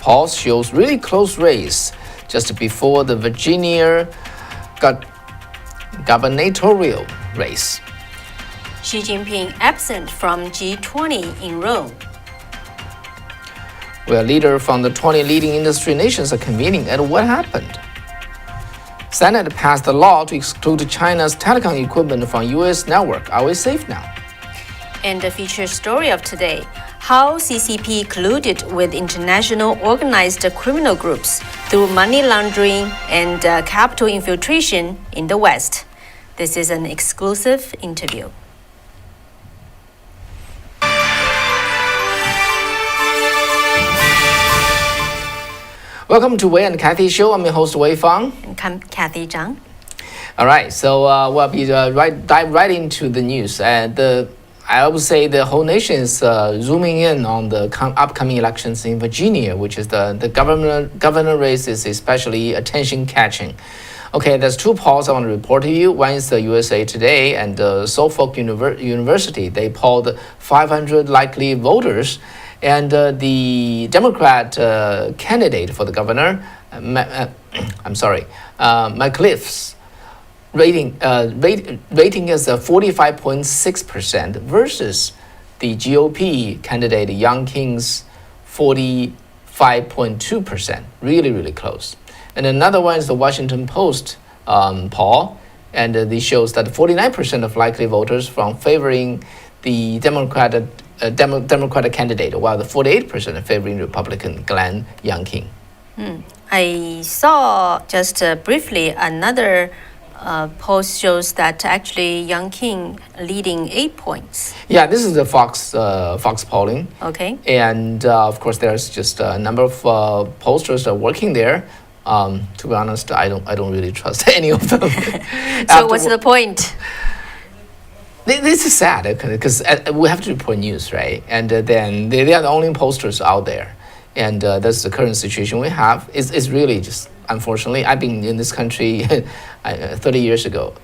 polls shows really close race just before the Virginia gubernatorial race. Xi Jinping absent from G20 in Rome. Where leaders from the 20 leading industry nations are convening, and what happened? Senate passed a law to exclude China's telecom equipment from U.S. network. Are we safe now? And the feature story of today, how CCP colluded with international organized criminal groups through money laundering and capital infiltration in the West. This is an exclusive interview. Welcome to Wei and Kathy Show. I'm your host, Wei Fang. And I'm Kathy Zhang. All right, so we'll be dive right into the news. I would say the whole nation is zooming in on the upcoming elections in Virginia, which is the governor race is especially attention-catching. Okay, there's two polls I want to report to you. One is the USA Today and Suffolk University. They polled 500 likely voters. And the Democrat candidate for the governor, McCliff's rating is 45.6% versus the GOP candidate Young King's 45.2%. Really, really close. And another one is the Washington Post poll, and this shows that 49% of likely voters from favoring the Democratic candidate, while the 48% are favoring Republican Glenn Youngkin. I saw just briefly another post shows that actually Youngkin leading 8 points. Yeah, this is the Fox polling. Okay. And of course, there's just a number of pollsters that are working there. To be honest, I don't really trust any of them. So what's the point? This is sad because we have to report news, right? And then they are the only posters out there, and that's the current situation we have. It's really just, unfortunately, I've been in this country 30 years ago.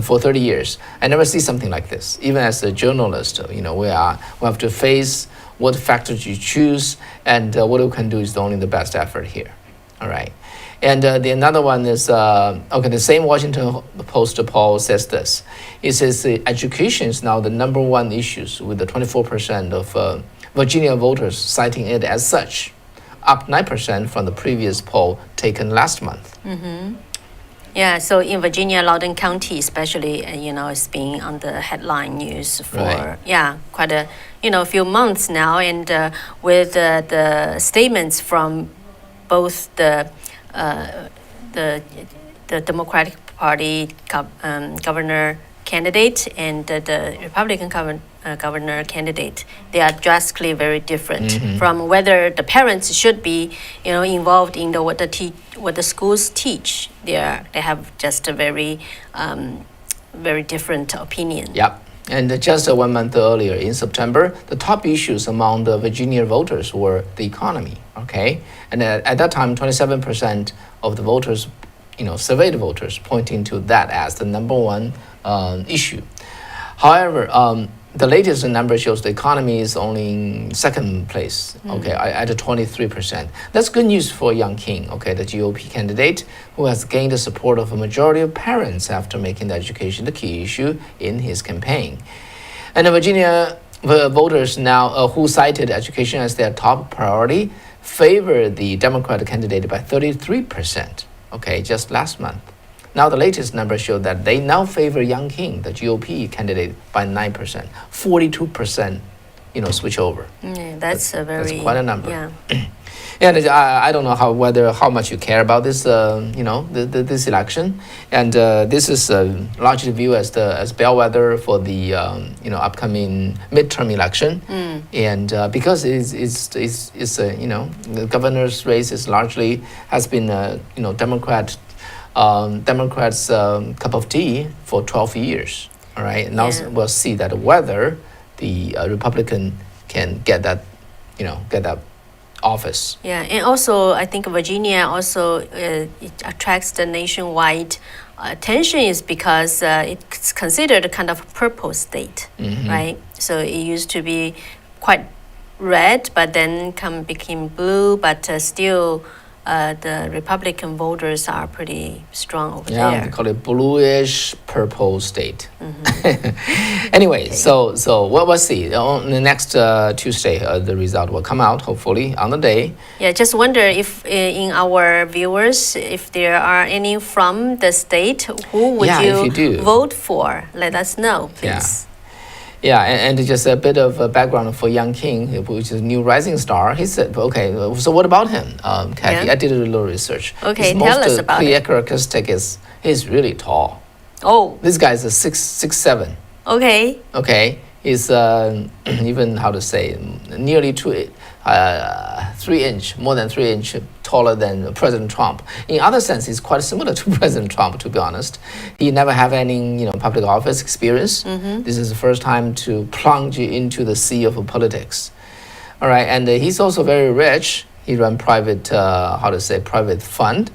For 30 years, I never see something like this. Even as a journalist, we have to face what factors you choose, and what we can do is only the best effort here. All right. And another one is, the same Washington Post poll says this. It says education is now the number one issue, with the 24% of Virginia voters citing it as such, up 9% from the previous poll taken last month. Mm-hmm. Yeah, so in Virginia, Loudoun County especially, it's been on the headline news for, quite a, few months now. And with the statements from both the Democratic Party governor candidate and the Republican governor candidate, they are drastically very different from whether the parents should be, involved in what the schools teach. They have just a very, very different opinion. Yep. And just 1 month earlier, in September, the top issues among the Virginia voters were the economy. Okay, and at that time, 27% of the voters, surveyed voters, pointing to that as the number one issue. However, the latest number shows the economy is only in second place. Okay, at 23%. That's good news for Young King. Okay, the GOP candidate who has gained the support of a majority of parents after making the education the key issue in his campaign. And the Virginia voters now who cited education as their top priority favor the Democratic candidate by 33%. Okay, just last month. Now the latest numbers show that they now favor Young King, the GOP candidate, by 9%. 42%, switch over. That's quite a number. Yeah. And I don't know how much you care about this, this election, and this is largely viewed as bellwether for the upcoming midterm election, and because it's the governor's race is largely has been Democrats' cup of tea for 12 years. All right, now we'll see that whether the Republican can get that office. Yeah, and also I think Virginia also it attracts the nationwide attention is because it's considered a kind of purple state, right? So it used to be quite red, but then became blue, but still the Republican voters are pretty strong over Yeah, there. they call it bluish purple state. Anyway, so we'll see. On the next Tuesday, the result will come out, hopefully, on the day. Yeah, just wonder if in our viewers, if there are any from the state, who would Yeah, if you do. vote for? Let us know, please. Yeah, and just a bit of a background for Yang King, which is a new rising star. He said, okay, so what about him, Kathy? Yeah. I did a little research. Okay, His tell most us about clear it. characteristic is he's really tall. Oh, This guy is a 6'7". okay. Okay, he's even how to say nearly 3 inch, more than 3 inch taller than President Trump. In other sense, he's quite similar to President Trump. To be honest, he never have any public office experience. This is the first time to plunge into the sea of politics. All right, and he's also very rich. He run private, private fund,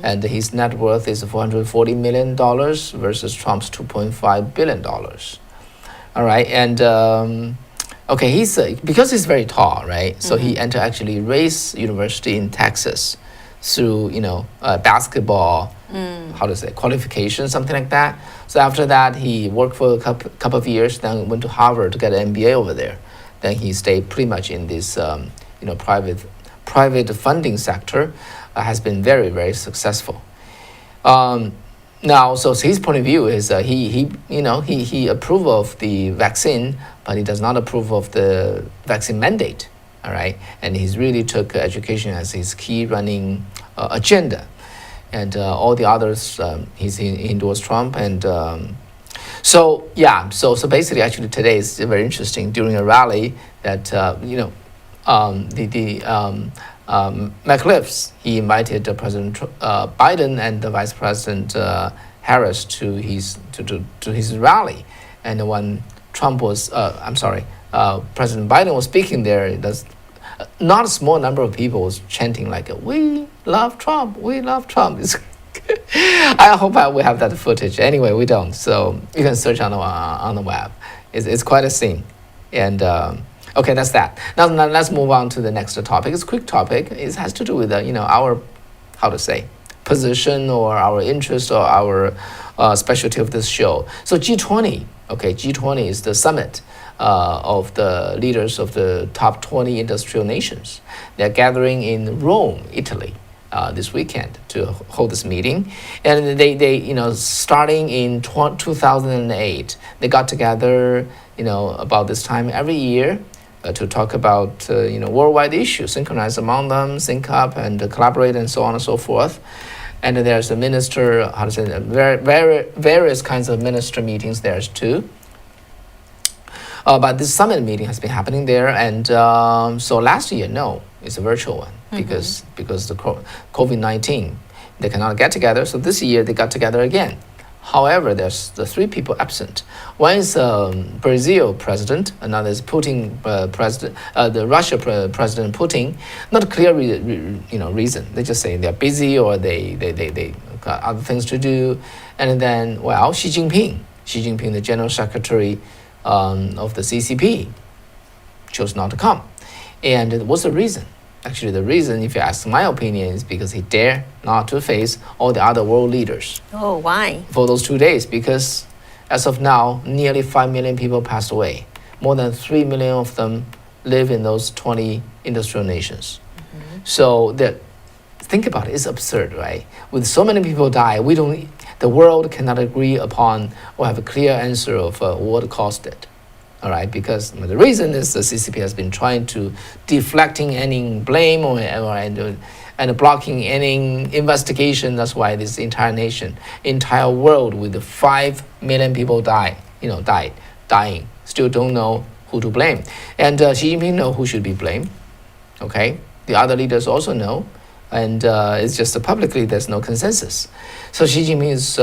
and his net worth is $440 million versus Trump's $2.5 billion. All right, and okay, he's because he's very tall, right? So he entered actually Rice University in Texas through basketball, qualification, something like that. So after that, he worked for a couple of years, then went to Harvard to get an MBA over there. Then he stayed pretty much in this private funding sector, has been very, very successful. Now, so his point of view is he approve of the vaccine, but he does not approve of the vaccine mandate. All right, and he's really took education as his key running agenda, and all the others he endorsed Trump, and so basically actually today is very interesting during a rally that McLiffs, he invited President Biden and the Vice President Harris to his rally, and when Trump was President Biden was speaking there, there's not a small number of people was chanting like "We love Trump, we love Trump." I hope we have that footage. Anyway, we don't, so you can search on the web. It's quite a scene, and. Okay, that's that. Now let's move on to the next topic. It's a quick topic. It has to do with our position or our interest or our specialty of this show. So G20. Okay, G20 is the summit of the leaders of the top 20 industrial nations. They're gathering in Rome, Italy, this weekend to hold this meeting, and they starting in 2008, they got together about this time every year. To talk about worldwide issues, synchronize among them, sync up and collaborate, and so on and so forth. And there's a minister, various kinds of minister meetings there too. But this summit meeting has been happening there, and so last year, no, it's a virtual one because the COVID-19, they cannot get together. So this year they got together again. However, there's the three people absent. One is Brazil president, another is Putin president, the Russia president Putin. Not a clear reason. They just say they're busy or they got other things to do. And then, Xi Jinping, the general secretary of the CCP, chose not to come. And what's the reason? Actually, the reason, if you ask my opinion, is because he dared not to face all the other world leaders. Oh, why? For those 2 days, because as of now, nearly 5 million people passed away. More than 3 million of them live in those 20 industrial nations. So think about it, it's absurd, right? With so many people die, the world cannot agree upon or have a clear answer of what caused it. All right, because the reason is the CCP has been trying to deflecting any blame and blocking any investigation. That's why this entire world with the 5 million people dying, still don't know who to blame. And Xi Jinping know who should be blamed. Okay, the other leaders also know, and it's just publicly there's no consensus. So Xi Jinping is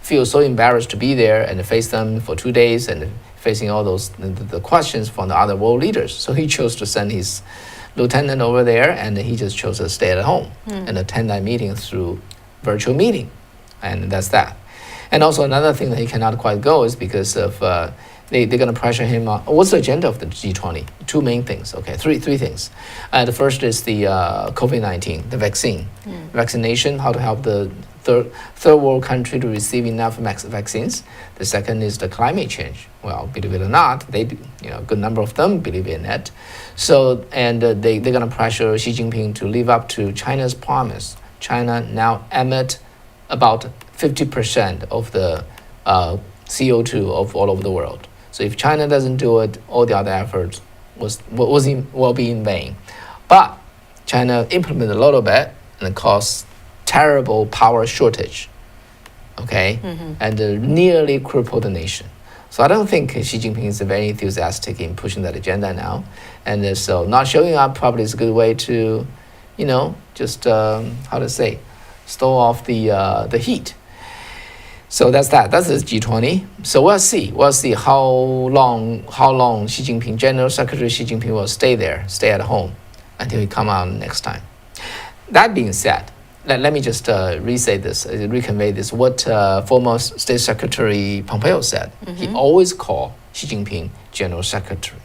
feels so embarrassed to be there and face them for 2 days and facing all those the questions from the other world leaders. So he chose to send his lieutenant over there, and he just chose to stay at home and attend that meeting through virtual meeting, and that's that. And also another thing that he cannot quite go is because of they're going to pressure him on what's the agenda of the G20? Two main things, okay, three things. The first is the COVID-19, the vaccine, vaccination, how to help the third world country to receive enough vaccines. The second is the climate change. Well, believe it or not, a good number of them believe in it. So, and they're going to pressure Xi Jinping to live up to China's promise. China now emit about 50% of the CO2 of all over the world. So if China doesn't do it, all the other efforts will be in vain. But China implemented a little bit and caused terrible power shortage, okay, and nearly crippled the nation. So I don't think Xi Jinping is very enthusiastic in pushing that agenda now, and so not showing up probably is a good way to, just stall off the heat. So that's that. That's the G20. So we'll see how long Xi Jinping, General Secretary Xi Jinping will stay at home until he come out next time. That being said, let me just reconvey this. What former State Secretary Pompeo said. He always called Xi Jinping General Secretary.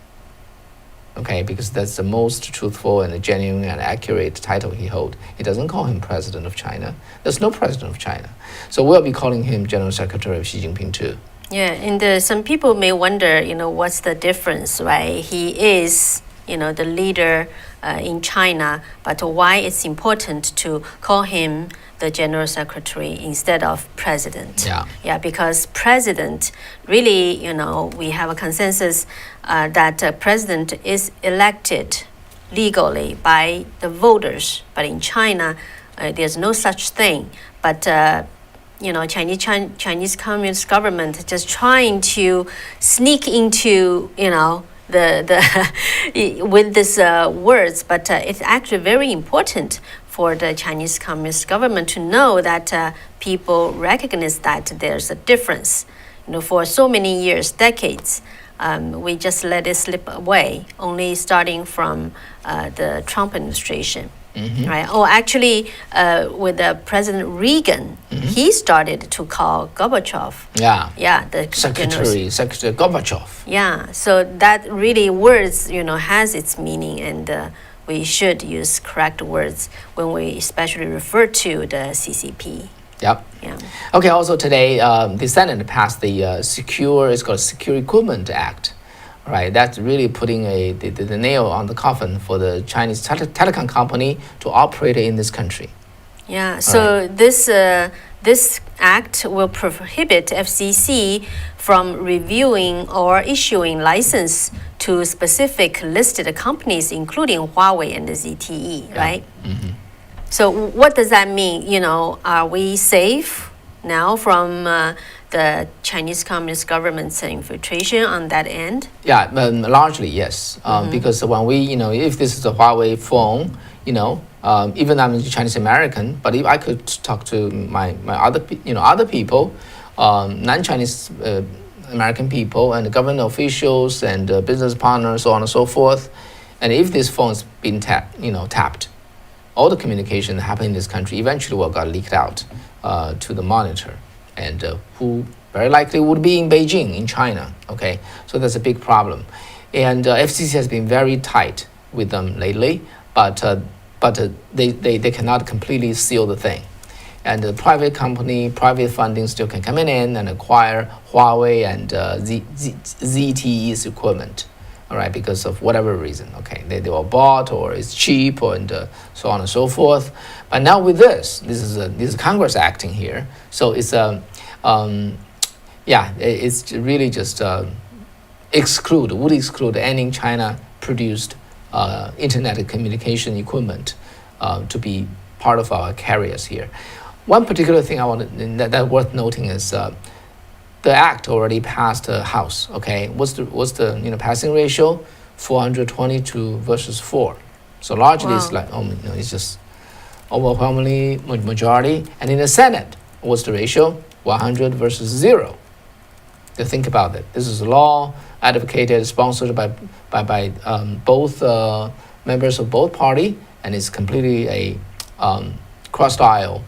Okay, because that's the most truthful and genuine and accurate title he holds. He doesn't call him President of China. There's no President of China. So we'll be calling him General Secretary of Xi Jinping too. Yeah, and some people may wonder, what's the difference, right? He is, the leader in China, but why it's important to call him the General Secretary instead of President? Yeah, because President, really, we have a consensus that President is elected legally by the voters. But in China, there's no such thing. But Chinese Communist government just trying to sneak into, with these words, but it's actually very important for the Chinese Communist government to know that people recognize that there's a difference. For so many years, decades, we just let it slip away, only starting from the Trump administration. Right? Oh, actually, with President Reagan, he started to call Gorbachev. The Secretary Gorbachev. Yeah, so that really words, has its meaning, and we should use correct words when we especially refer to the CCP. Yep. Yeah. Okay. Also today, the Senate passed the Secure Equipment Act. Right, that's really putting the nail on the coffin for the Chinese telecom company to operate in this country. Yeah, so this act will prohibit FCC from reviewing or issuing license to specific listed companies, including Huawei and the ZTE, right? So what does that mean? Are we safe now from the Chinese Communist government's infiltration on that end? Yeah, largely yes. Because when we, if this is a Huawei phone, even I'm a Chinese American, but if I could talk to my other people, non-Chinese American people and government officials and business partners, so on and so forth, and if this phone's been tapped, all the communication that happened in this country eventually will get leaked out to the monitor, and who very likely would be in Beijing, in China. Okay, so that's a big problem, and FCC has been very tight with them lately, but they cannot completely seal the thing, and the private funding still can come in and acquire Huawei and ZTE's equipment. All right, because of whatever reason, okay, they were bought or it's cheap and so on and so forth. But now with this is Congress acting here, so it's it's really just would exclude any China-produced internet communication equipment to be part of our carriers here. One particular thing that worth noting is. The act already passed the House. Okay, what's the passing ratio? 422 versus 4. So largely it's like it's just overwhelmingly majority. And in the Senate, what's the ratio? 100 versus 0. To think about it, this is a law advocated, sponsored by both members of both parties, and it's completely a cross-aisle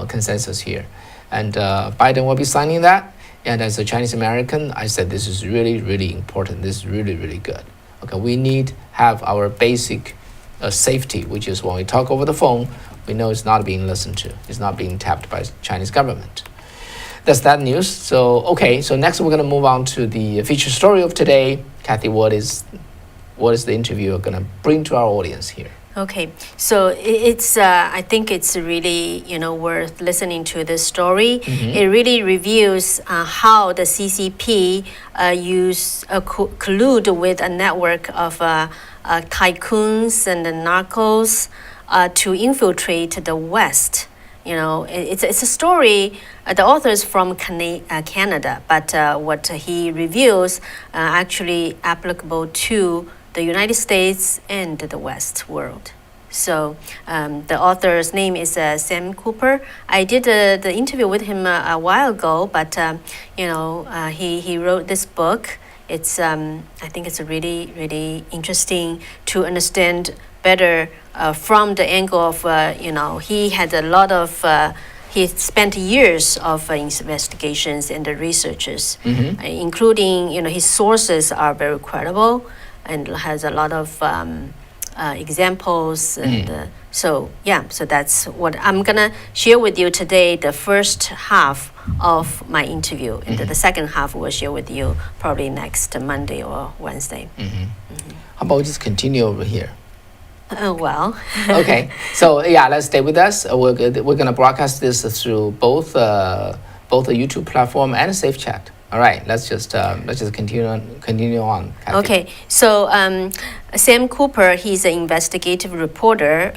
consensus here. And Biden will be signing that. And as a Chinese American, I said this is really, really important. This is really, really good. Okay, we need have our basic safety, which is when we talk over the phone, we know it's not being listened to. It's not being tapped by Chinese government. That's that news. So okay, so next we're gonna move on to the feature story of today. Kathy, what is the interviewer gonna bring to our audience here? Okay, so it's I think it's really worth listening to this story. It really reveals how the CCP collude with a network of tycoons and the narcos to infiltrate the West. It's a story. The author is from Canada, but what he reveals actually applicable to the United States and the West world. So the author's name is Sam Cooper. I did the interview with him a while ago, but he wrote this book. It's I think it's really, really interesting to understand better from the angle of he had a lot of he spent years of investigations and the researches, including his sources are very credible and has a lot of examples and so that's what I'm gonna share with you today, the first half of my interview, and the second half we'll share with you probably next Monday or Wednesday. How about we just continue over here? Well. Okay, so let's stay with us. We're gonna broadcast this through both the YouTube platform and Safe Chat. All right, let's just continue on. Kathy. Okay, so Sam Cooper, he's an investigative reporter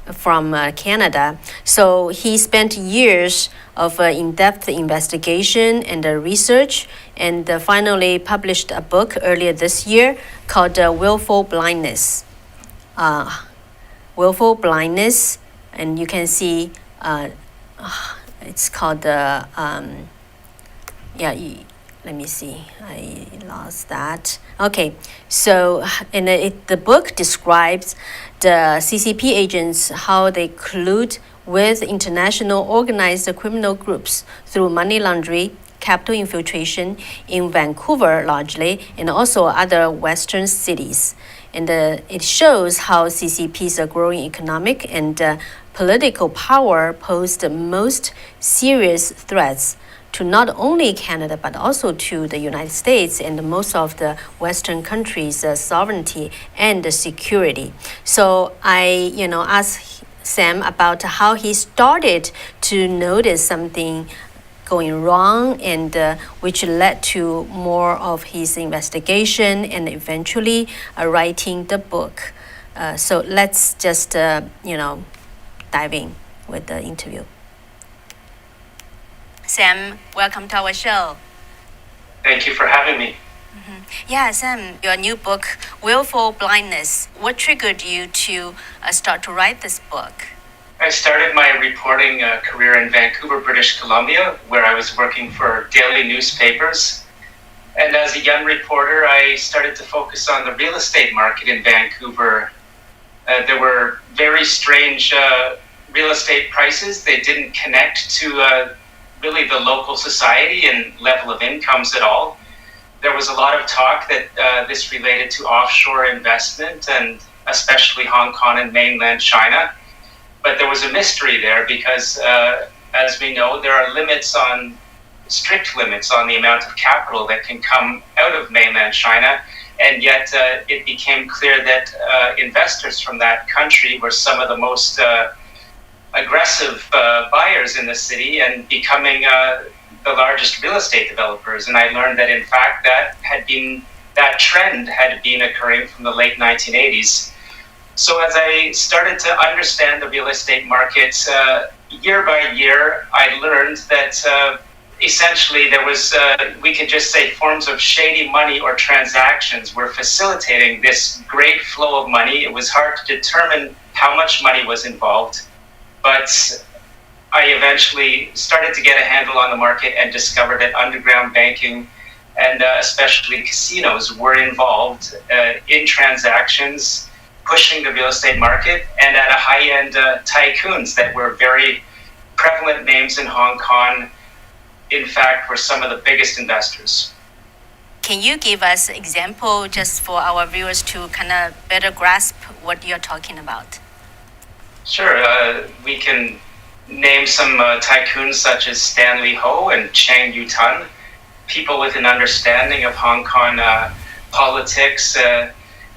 from Canada. So he spent years of in-depth investigation and research, and finally published a book earlier this year called Willful Blindness. Willful Blindness, and you can see it's called let me see. I lost that. Okay, so the book describes the CCP agents, how they collude with international organized criminal groups through money laundering, capital infiltration in Vancouver largely, and also other Western cities. And it shows how CCP's growing economic and political power pose the most serious threats to not only Canada, but also to the United States and most of the Western countries' sovereignty and security. So I, asked Sam about how he started to notice something going wrong, and which led to more of his investigation and eventually writing the book. So let's just, dive in with the interview. Sam, welcome to our show. Thank you for having me. Yeah, Sam, your new book, Willful Blindness. What triggered you to start to write this book? I started my reporting career in Vancouver, British Columbia, where I was working for daily newspapers. And as a young reporter, I started to focus on the real estate market in Vancouver. There were very strange real estate prices. They didn't connect to really the local society and level of incomes at all. There was a lot of talk that this related to offshore investment, and especially Hong Kong and mainland China. But there was a mystery there because, as we know, there are strict limits on the amount of capital that can come out of mainland China. And yet it became clear that investors from that country were some of the most aggressive buyers in the city and becoming the largest real estate developers. And I learned that, in fact, that trend had been occurring from the late 1980s. So as I started to understand the real estate markets, year by year, I learned that essentially there was, we could just say, forms of shady money or transactions were facilitating this great flow of money. It was hard to determine how much money was involved, but I eventually started to get a handle on the market and discovered that underground banking and especially casinos were involved in transactions, pushing the real estate market, and at a high-end tycoons that were very prevalent names in Hong Kong, in fact, were some of the biggest investors. Can you give us an example just for our viewers to kind of better grasp what you're talking about? Sure. We can name some tycoons such as Stanley Ho and Chang Yu-tun, people with an understanding of Hong Kong politics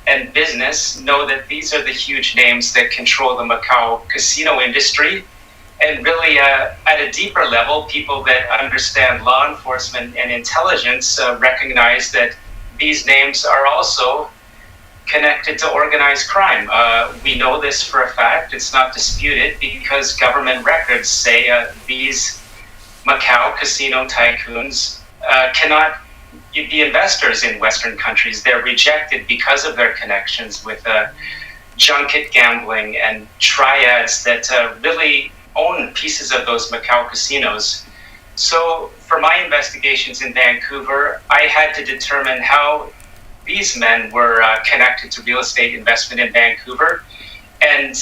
and business know that these are the huge names that control the Macau casino industry. And really, at a deeper level, people that understand law enforcement and intelligence recognize that these names are also connected to organized crime. We know this for a fact. It's not disputed because government records say these Macau casino tycoons cannot be investors in Western countries. They're rejected because of their connections with junket gambling and triads that really own pieces of those Macau casinos. So for my investigations in Vancouver, I had to determine how these men were connected to real estate investment in Vancouver, and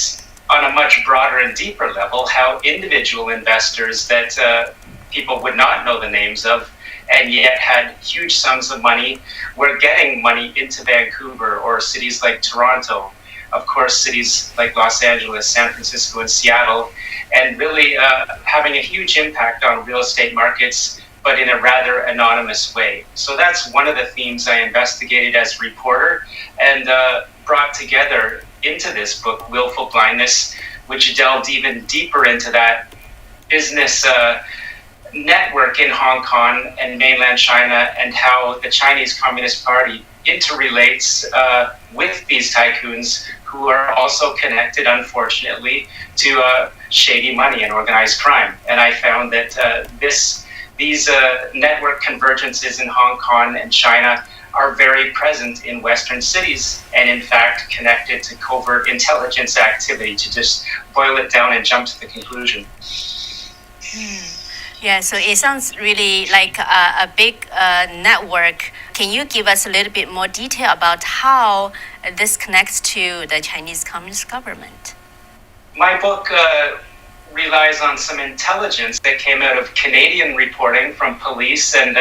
on a much broader and deeper level, how individual investors that people would not know the names of and yet had huge sums of money were getting money into Vancouver or cities like Toronto, of course, cities like Los Angeles, San Francisco, and Seattle, and really having a huge impact on real estate markets, but in a rather anonymous way. So that's one of the themes I investigated as a reporter and brought together into this book, Willful Blindness, which delved even deeper into that business network in Hong Kong and mainland China and how the Chinese Communist Party interrelates with these tycoons who are also connected, unfortunately, to shady money and organized crime. And I found that these network convergences in Hong Kong and China are very present in Western cities and in fact connected to covert intelligence activity, to just boil it down and jump to the conclusion. Yeah, so it sounds really like a big network. Can you give us a little bit more detail about how this connects to the Chinese Communist government? My book relies on some intelligence that came out of Canadian reporting from police and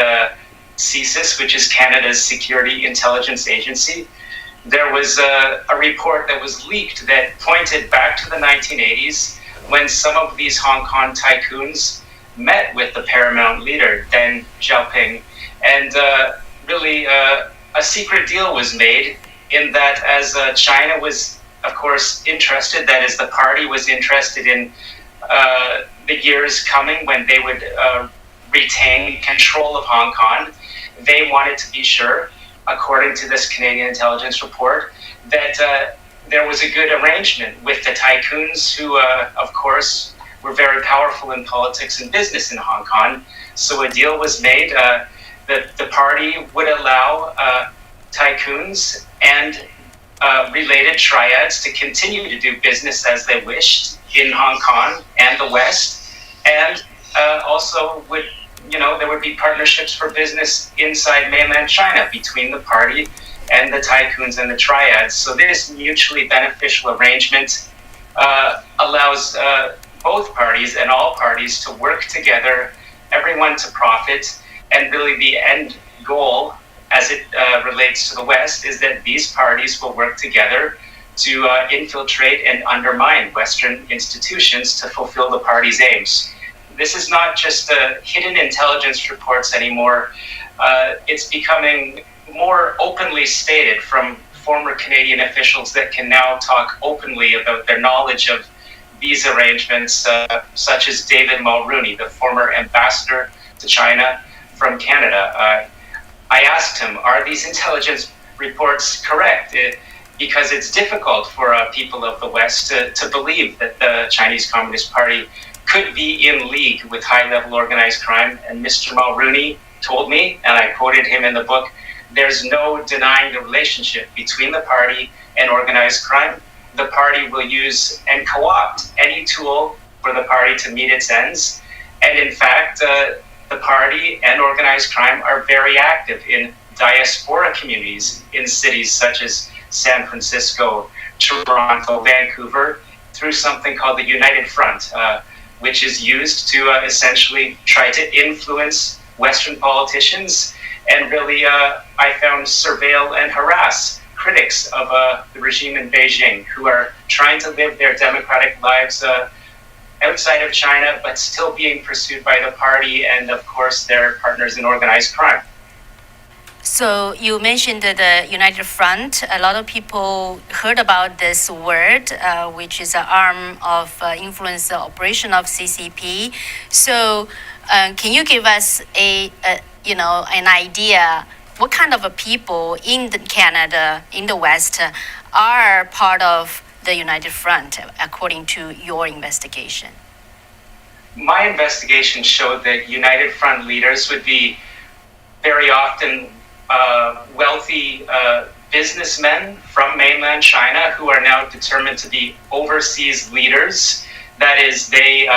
CSIS, which is Canada's Security Intelligence Agency. There was a report that was leaked that pointed back to the 1980s when some of these Hong Kong tycoons met with the paramount leader, Deng Xiaoping, and really a secret deal was made in that as China was, of course, interested, that is, the party was interested in the years coming when they would retain control of Hong Kong. They wanted to be sure, according to this Canadian intelligence report, that there was a good arrangement with the tycoons who, of course, were very powerful in politics and business in Hong Kong. So a deal was made that the party would allow tycoons and related triads to continue to do business as they wished in Hong Kong and the West, and also would, there would be partnerships for business inside mainland China between the party and the tycoons and the triads. So this mutually beneficial arrangement allows both parties and all parties to work together, everyone to profit, and really the end goal as it relates to the West is that these parties will work together to infiltrate and undermine Western institutions to fulfill the party's aims. This is not just hidden intelligence reports anymore. It's becoming more openly stated from former Canadian officials that can now talk openly about their knowledge of these arrangements, such as David Mulrooney, the former ambassador to China from Canada. I asked him, are these intelligence reports correct? Because it's difficult for people of the West to believe that the Chinese Communist Party could be in league with high-level organized crime. And Mr. Mulrooney told me, and I quoted him in the book, there's no denying the relationship between the party and organized crime. The party will use and co-opt any tool for the party to meet its ends. And in fact, the party and organized crime are very active in diaspora communities in cities such as San Francisco, Toronto, Vancouver, through something called the United Front. which is used to essentially try to influence Western politicians and really, I found, surveil and harass critics of the regime in Beijing who are trying to live their democratic lives outside of China, but still being pursued by the party and, of course, their partners in organized crime. So you mentioned the United Front. A lot of people heard about this word, which is an arm of influence operation of CCP. So can you give us an idea what kind of people in Canada, in the West, are part of the United Front, according to your investigation? My investigation showed that United Front leaders would be very often wealthy businessmen from mainland China who are now determined to be overseas leaders. That is, they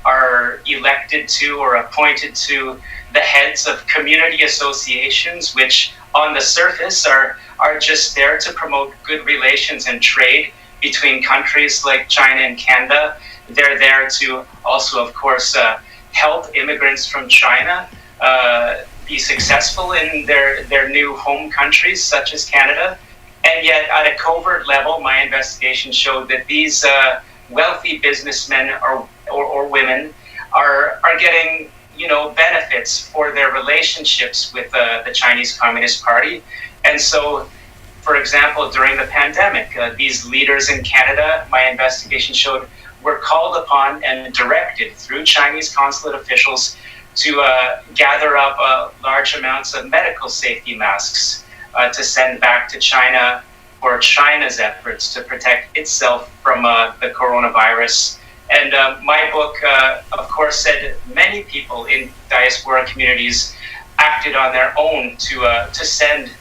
are elected to or appointed to the heads of community associations, which on the surface are just there to promote good relations and trade between countries like China and Canada. They're there to also, of course, help immigrants from China be successful in their new home countries, such as Canada. And yet, at a covert level, my investigation showed that these wealthy businessmen or women are getting benefits for their relationships with the Chinese Communist Party. And so, for example, during the pandemic, these leaders in Canada, my investigation showed, were called upon and directed through Chinese consulate officials to gather up large amounts of medical safety masks to send back to China for China's efforts to protect itself from the coronavirus. And my book, of course, said many people in diaspora communities acted on their own to send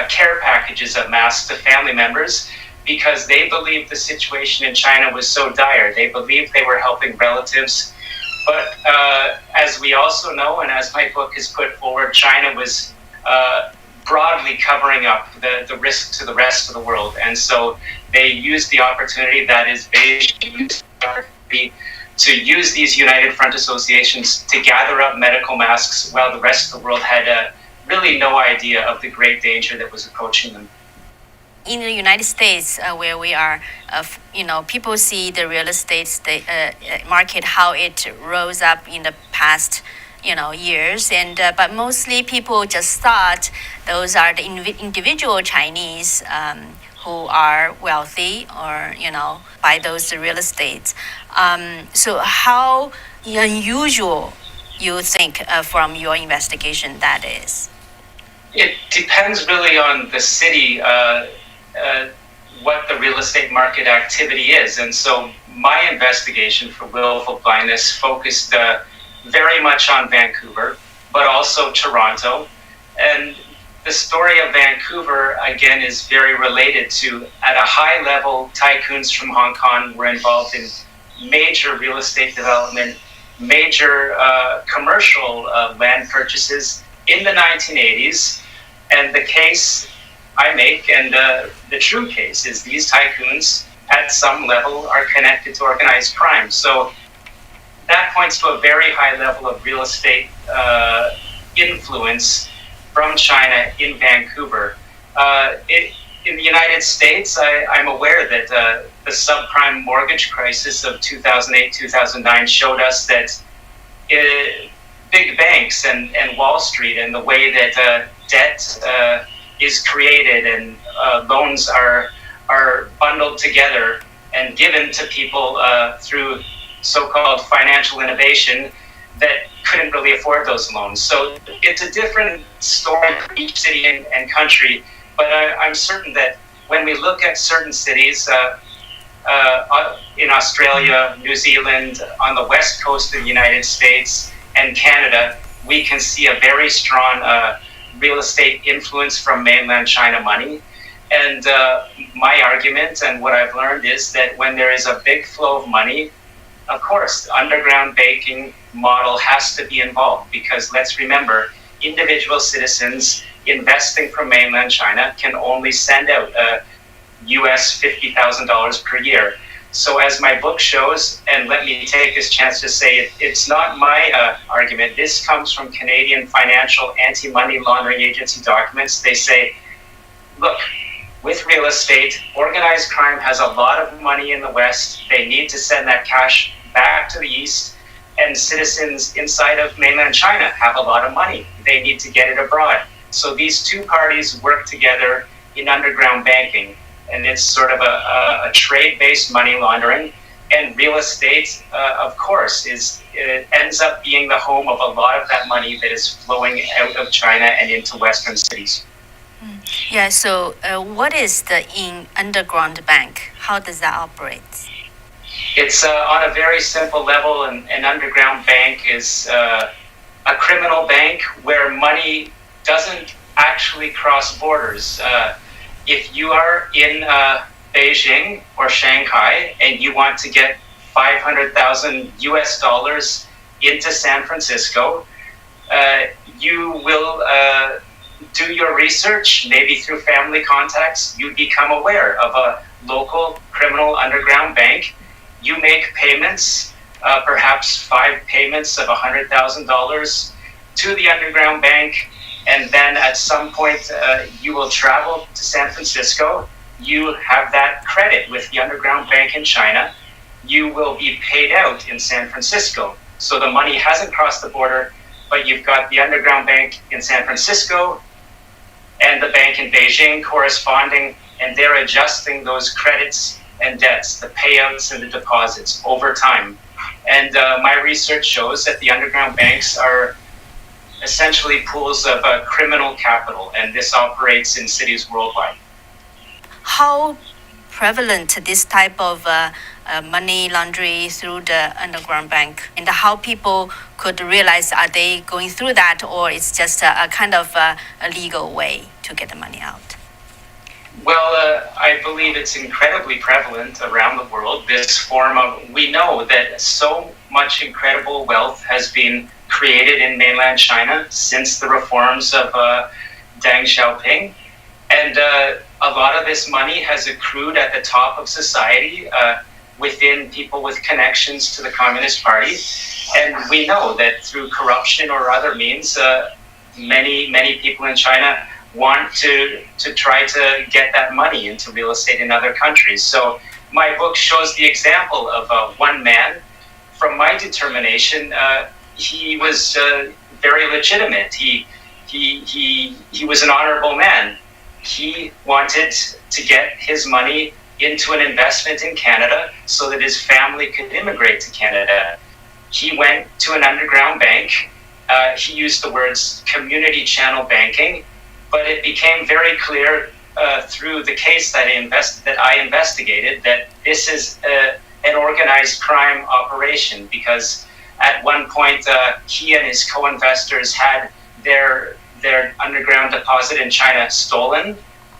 care packages of masks to family members because they believed the situation in China was so dire. They believed they were helping relatives. But as we also know, and as my book has put forward, China was broadly covering up the risk to the rest of the world. And so they used the opportunity that is Beijing to use these United Front associations to gather up medical masks while the rest of the world had really no idea of the great danger that was approaching them. In the United States, where we are, people see the real estate market, how it rose up in the past, years, and but mostly people just thought those are the individual Chinese who are wealthy or buy those real estates. So how unusual you think from your investigation that is? It depends really on the city. What the real estate market activity is. And so my investigation for willful blindness focused very much on Vancouver, but also Toronto. And the story of Vancouver, again, is very related to, at a high level, tycoons from Hong Kong were involved in major real estate development, major commercial land purchases in the 1980s. And the case I make, and the true case, is these tycoons at some level are connected to organized crime. So that points to a very high level of real estate influence from China in Vancouver. In the United States, I'm aware that the subprime mortgage crisis of 2008-2009 showed us that big banks and Wall Street and the way that debt is created and loans are bundled together and given to people through so-called financial innovation that couldn't really afford those loans. So it's a different story for each city and country, but I'm certain that when we look at certain cities in Australia, New Zealand, on the west coast of the United States and Canada, we can see a very strong real estate influence from mainland China money. And my argument and what I've learned is that when there is a big flow of money, of course, the underground banking model has to be involved, because let's remember, individual citizens investing from mainland China can only send out US $50,000 per year. So as my book shows, and let me take this chance to say it's not my argument. This comes from Canadian financial anti-money laundering agency documents. They say, look, with real estate, organized crime has a lot of money in the West. They need to send that cash back to the East, and citizens inside of mainland China have a lot of money. They need to get it abroad. So these two parties work together in underground banking, and it's sort of a trade-based money laundering. And real estate, of course, ends up being the home of a lot of that money that is flowing out of China and into Western cities. Yeah, so what is the underground bank? How does that operate? It's on a very simple level. An underground bank is a criminal bank where money doesn't actually cross borders. If you are in Beijing or Shanghai and you want to get $500,000 US into San Francisco, you will do your research, maybe through family contacts. You become aware of a local criminal underground bank. You make payments, perhaps 5 payments of $100,000 to the underground bank, and then at some point you will travel to San Francisco. You have that credit with the underground bank in China. You will be paid out in San Francisco. So the money hasn't crossed the border, but you've got the underground bank in San Francisco and the bank in Beijing corresponding, and they're adjusting those credits and debts, the payouts and the deposits over time. And my research shows that the underground banks are essentially pools of criminal capital, and this operates in cities worldwide. How prevalent this type of money laundering through the underground bank, and how people could realize, are they going through that, or it's just a kind of a legal way to get the money out? Well, I believe it's incredibly prevalent around the world. This form of, we know that so much incredible wealth has been created in mainland China since the reforms of Deng Xiaoping. And a lot of this money has accrued at the top of society within people with connections to the Communist Party. And we know that through corruption or other means, many people in China want to try to get that money into real estate in other countries. So my book shows the example of one man. From my determination, he was very legitimate. He was an honorable man. He wanted to get his money into an investment in Canada so that his family could immigrate to Canada. He went to an underground bank. He used the words community channel banking, but it became very clear through the case that I investigated that this is an organized crime operation, because at one point he and his co-investors had their underground deposit in China stolen.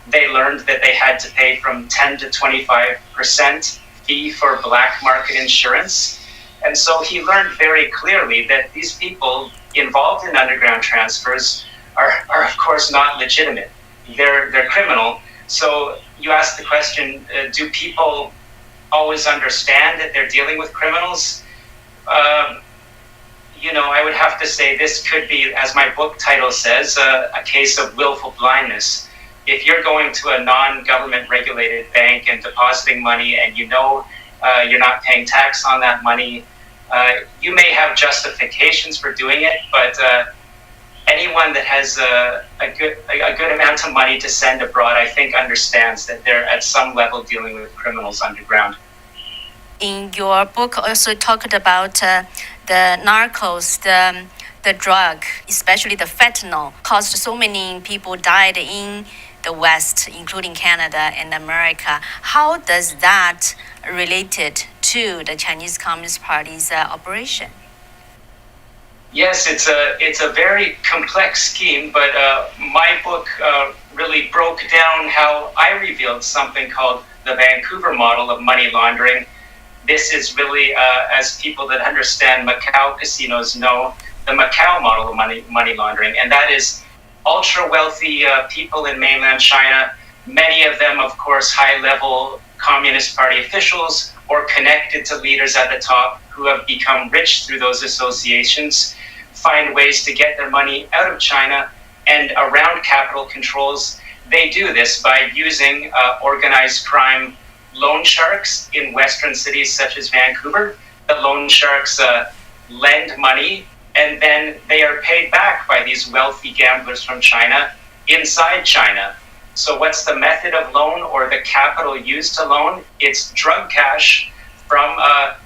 They learned that they had to pay from 10 to 25% fee for black market insurance. And so he learned very clearly that these people involved in underground transfers are of course not legitimate. They're criminal. So you ask the question, do people always understand that they're dealing with criminals? I would have to say this could be, as my book title says, a case of willful blindness. If you're going to a non-government regulated bank and depositing money and you're not paying tax on that money, you may have justifications for doing it, but anyone that has a good amount of money to send abroad, I think, understands that they're at some level dealing with criminals underground. In your book, also talked about the narcos, the drug, especially the fentanyl, caused so many people died in the West, including Canada and America. How does that related to the Chinese Communist Party's operation? Yes, it's a very complex scheme, but my book really broke down how I revealed something called the Vancouver model of money laundering. This is really, as people that understand Macau casinos know, the Macau model of money laundering, and that is ultra wealthy people in mainland China, many of them, of course, high-level Communist Party officials or connected to leaders at the top who have become rich through those associations find ways to get their money out of China and around capital controls. They do this by using organized crime loan sharks in Western cities such as Vancouver. The loan sharks lend money, and then they are paid back by these wealthy gamblers from China inside China. So what's the method of loan or the capital used to loan? It's drug cash from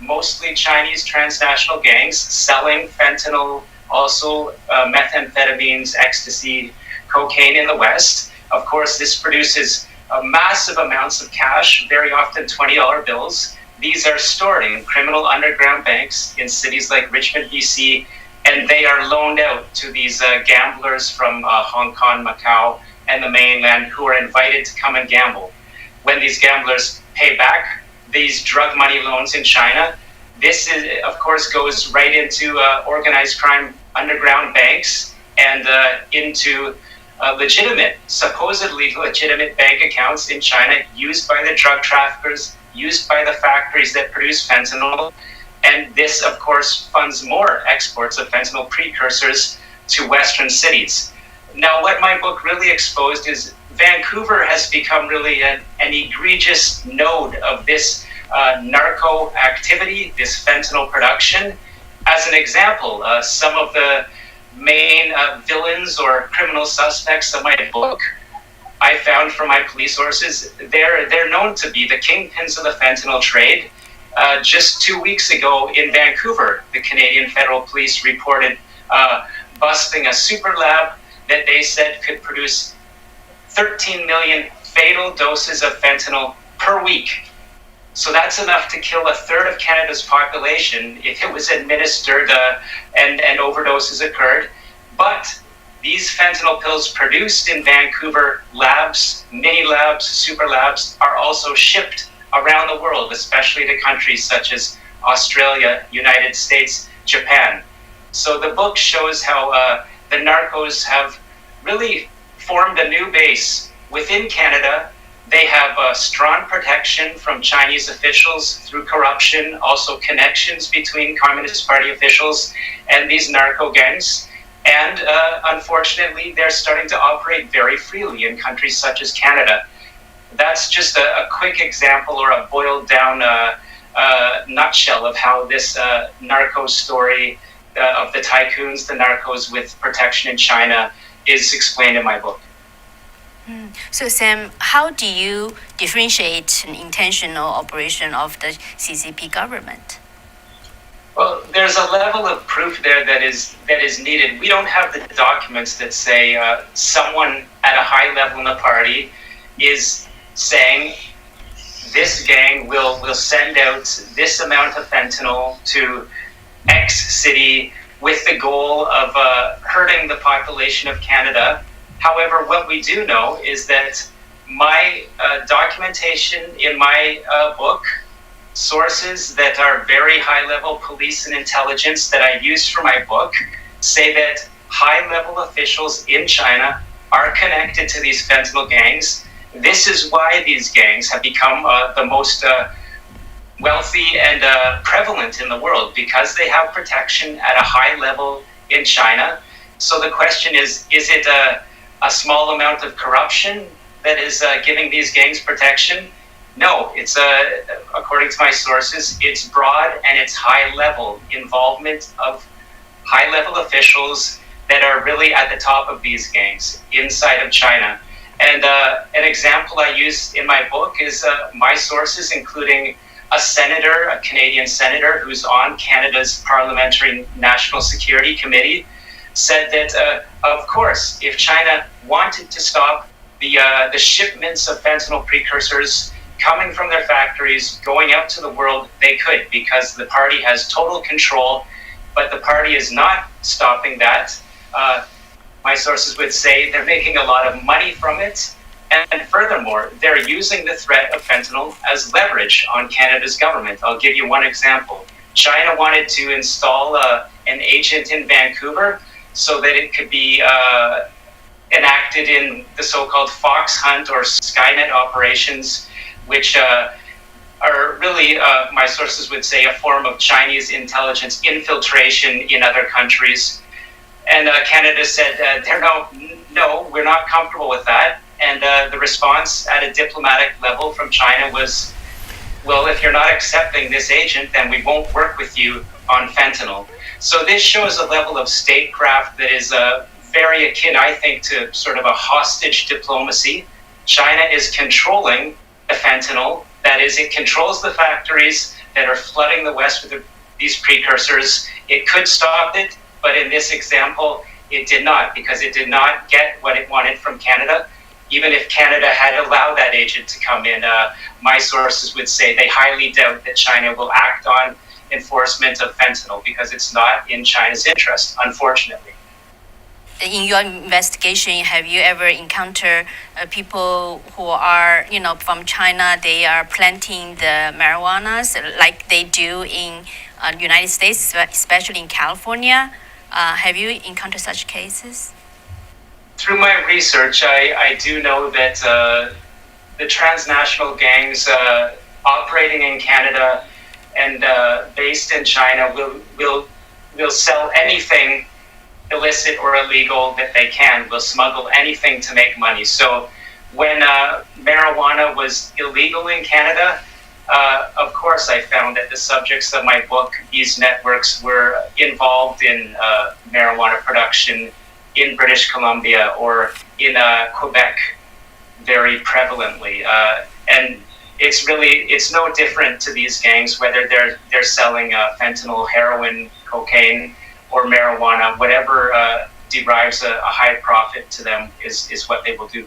mostly Chinese transnational gangs selling fentanyl, also methamphetamines, ecstasy, cocaine in the West. Of course, this produces massive amounts of cash, very often $20 bills. These are stored in criminal underground banks in cities like Richmond, BC, and they are loaned out to these gamblers from Hong Kong, Macau, and the mainland who are invited to come and gamble. When these gamblers pay back these drug money loans in China, this is, of course, goes right into organized crime underground banks and into supposedly legitimate bank accounts in China used by the drug traffickers, used by the factories that produce fentanyl. And this, of course, funds more exports of fentanyl precursors to Western cities. Now, what my book really exposed is Vancouver has become really an egregious node of this narco activity, this fentanyl production. As an example, some of the main villains or criminal suspects of my book, I found from my police sources, they're known to be the kingpins of the fentanyl trade. Just 2 weeks ago in Vancouver, the Canadian Federal Police reported busting a super lab that they said could produce 13 million fatal doses of fentanyl per week. So that's enough to kill a third of Canada's population if it was administered and overdoses occurred. But these fentanyl pills produced in Vancouver labs, mini labs, super labs, are also shipped around the world, especially to countries such as Australia, United States, Japan. So the book shows how the narcos have really formed a new base within Canada. They have strong protection from Chinese officials through corruption, also connections between Communist Party officials and these narco gangs. And unfortunately, they're starting to operate very freely in countries such as Canada. That's just a quick example or a boiled down nutshell of how this narco story of the tycoons, the narcos with protection in China, is explained in my book. So Sam, how do you differentiate an intentional operation of the CCP government? Well, there's a level of proof there that is needed. We don't have the documents that say someone at a high level in the party is saying this gang will send out this amount of fentanyl to X city with the goal of hurting the population of Canada. However, what we do know is that my documentation in my book, sources that are very high-level police and intelligence that I use for my book, say that high-level officials in China are connected to these fentanyl gangs. This is why these gangs have become the most wealthy and prevalent in the world, because they have protection at a high level in China. So the question is it a small amount of corruption that is giving these gangs protection? No, it's according to my sources, it's broad and it's high-level involvement of high-level officials that are really at the top of these gangs inside of China. And an example I use in my book is my sources, including a senator, a Canadian senator who's on Canada's Parliamentary National Security Committee, said that, of course, if China wanted to stop the shipments of fentanyl precursors coming from their factories, going out to the world, they could, because the party has total control, but the party is not stopping that. My sources would say they're making a lot of money from it, and furthermore, they're using the threat of fentanyl as leverage on Canada's government. I'll give you one example. China wanted to install an agent in Vancouver so that it could be enacted in the so-called fox hunt or Skynet operations, which really, my sources would say, a form of Chinese intelligence infiltration in other countries. And Canada said, no, we're not comfortable with that. And the response at a diplomatic level from China was, well, if you're not accepting this agent, then we won't work with you on fentanyl. So this shows a level of statecraft that is very akin, I think, to sort of a hostage diplomacy. China is controlling the fentanyl. That is, it controls the factories that are flooding the West with these precursors. It could stop it, but in this example, it did not, because it did not get what it wanted from Canada. Even if Canada had allowed that agent to come in, my sources would say they highly doubt that China will act on enforcement of fentanyl because it's not in China's interest, unfortunately. In your investigation, have you ever encountered people who are, from China, they are planting the marijuanas like they do in the United States, especially in California? Have you encountered such cases? Through my research, I do know that the transnational gangs operating in Canada and based in China will sell anything illicit or illegal that they can, will smuggle anything to make money. So when marijuana was illegal in Canada, of course I found that the subjects of my book, these networks, were involved in marijuana production in British Columbia or in Quebec very prevalently. And it's no different to these gangs, whether they're selling fentanyl, heroin, cocaine, or marijuana. Whatever derives a high profit to them is what they will do.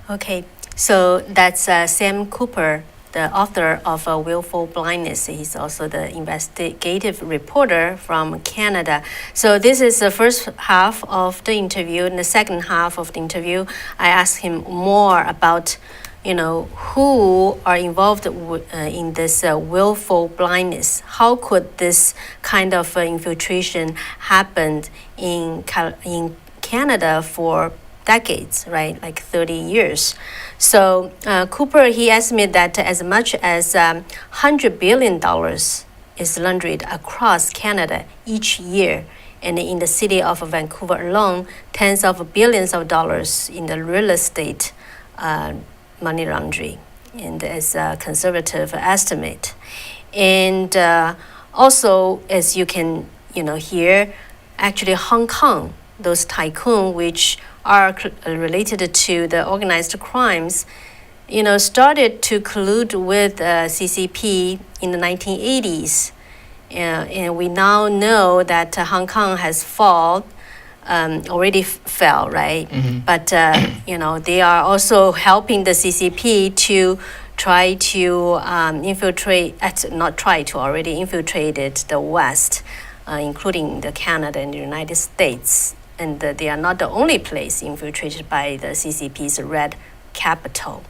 Okay, so that's Sam Cooper, the author of Willful Blindness. He's also the investigative reporter from Canada. So this is the first half of the interview. In the second half of the interview, I asked him more about, who are involved in this willful blindness. How could this kind of infiltration happen in Canada for decades, right? Like 30 years. So Cooper, he estimated that as much as $100 billion is laundered across Canada each year. And in the city of Vancouver alone, tens of billions of dollars in the real estate money laundering, and as a conservative estimate. And also, as you can hear, actually Hong Kong, those tycoon which are related to the organized crimes, started to collude with CCP in the 1980s. And we now know that Hong Kong has already fell, right? Mm-hmm. But, they are also helping the CCP to try to already infiltrated the West, including the Canada and the United States. And they are not the only place infiltrated by the CCP's red capital.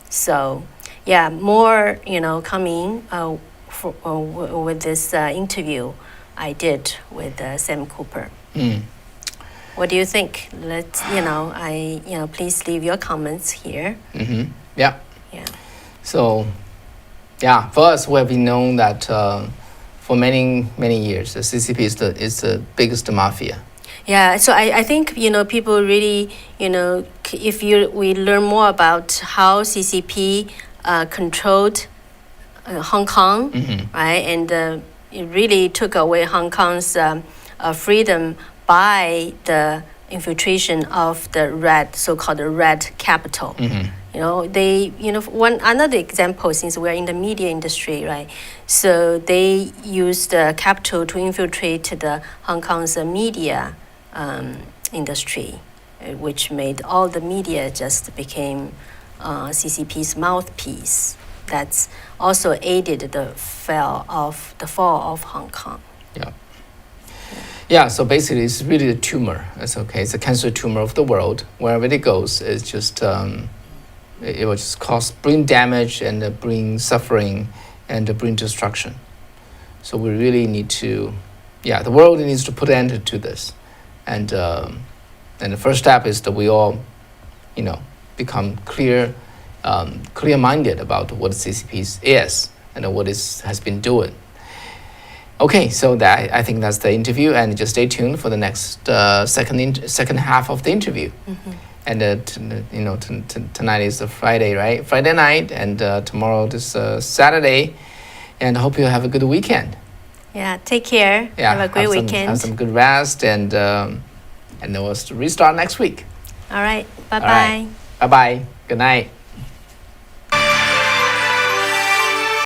So, yeah, more, coming with this interview I did with Sam Cooper. Mm. What do you think? Let's, please leave your comments here. Mm-hmm. Yeah. Yeah. So, yeah, for us, we have been known that for many, many years, the CCP is the biggest mafia. Yeah, so I think, people really, if we learn more about how CCP controlled Hong Kong, mm-hmm. right, and it really took away Hong Kong's freedom by the infiltration of the so-called red capital. Mm-hmm. Another example, since we're in the media industry, right? So they used the capital to infiltrate the Hong Kong's media industry, which made all the media just became CCP's mouthpiece. That's also aided the fall of Hong Kong. Yeah. Yeah, so basically it's really a tumor. It's okay. It's a cancer tumor of the world. Wherever it goes, it's just it will just bring damage and bring suffering and bring destruction. So we really need to, the world needs to put an end to this. And the first step is that we all, become clear clear-minded about what CCP is and what it has been doing. Okay, so I think that's the interview, and just stay tuned for the next second half of the interview. And tonight is a Friday, right? Friday night, and tomorrow is Saturday, and I hope you have a good weekend. Yeah, take care. Yeah, have a great weekend. Have some good rest, and then we'll restart next week. All right. Bye-bye. All right. Bye-bye. Good night.